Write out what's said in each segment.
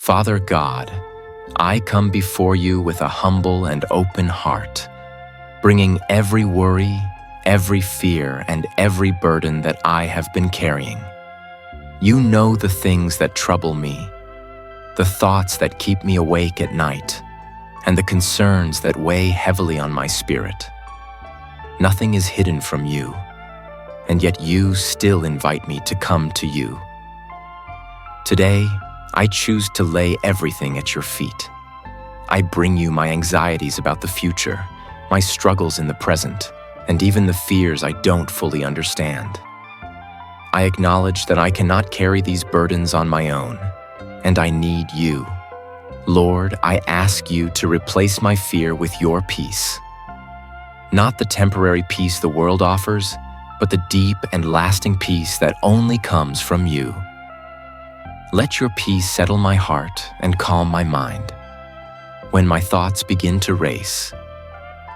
Father God, I come before you with a humble and open heart, bringing every worry, every fear, and every burden that I have been carrying. You know the things that trouble me, the thoughts that keep me awake at night, and the concerns that weigh heavily on my spirit. Nothing is hidden from you, and yet you still invite me to come to you. Today, I choose to lay everything at your feet. I bring you my anxieties about the future, my struggles in the present, and even the fears I don't fully understand. I acknowledge that I cannot carry these burdens on my own, and I need you. Lord, I ask you to replace my fear with your peace. Not the temporary peace the world offers, but the deep and lasting peace that only comes from you. Let your peace settle my heart and calm my mind. When my thoughts begin to race,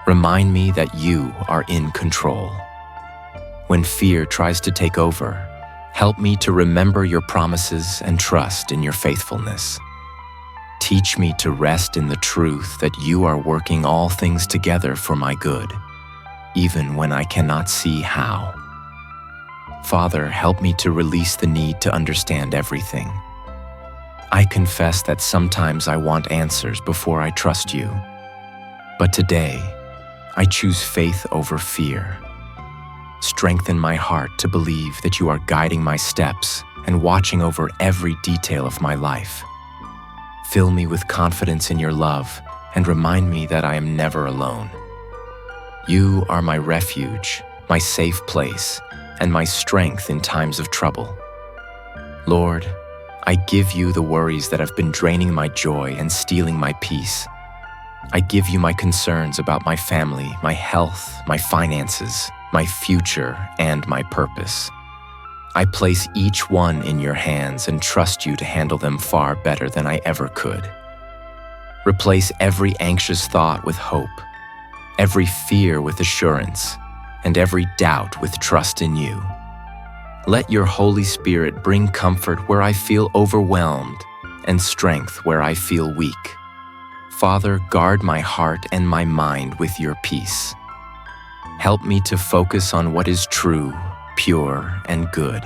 remind me that you are in control. When fear tries to take over, help me to remember your promises and trust in your faithfulness. Teach me to rest in the truth that you are working all things together for my good, even when I cannot see how. Father, help me to release the need to understand everything. I confess that sometimes I want answers before I trust you. But today, I choose faith over fear. Strengthen my heart to believe that you are guiding my steps and watching over every detail of my life. Fill me with confidence in your love and remind me that I am never alone. You are my refuge, my safe place, and my strength in times of trouble. Lord, I give you the worries that have been draining my joy and stealing my peace. I give you my concerns about my family, my health, my finances, my future, and my purpose. I place each one in your hands and trust you to handle them far better than I ever could. Replace every anxious thought with hope, every fear with assurance, and every doubt with trust in you. Let your Holy Spirit bring comfort where I feel overwhelmed and strength where I feel weak. Father, guard my heart and my mind with your peace. Help me to focus on what is true, pure, and good.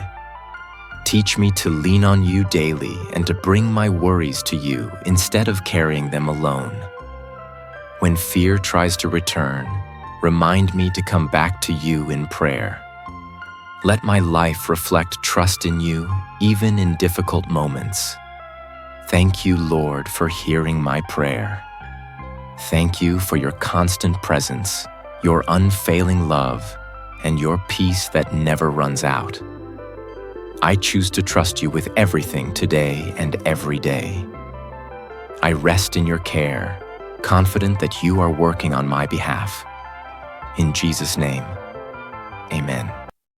Teach me to lean on you daily and to bring my worries to you instead of carrying them alone. When fear tries to return, remind me to come back to you in prayer. Let my life reflect trust in you, even in difficult moments. Thank you, Lord, for hearing my prayer. Thank you for your constant presence, your unfailing love, and your peace that never runs out. I choose to trust you with everything today and every day. I rest in your care, confident that you are working on my behalf. In Jesus' name, amen.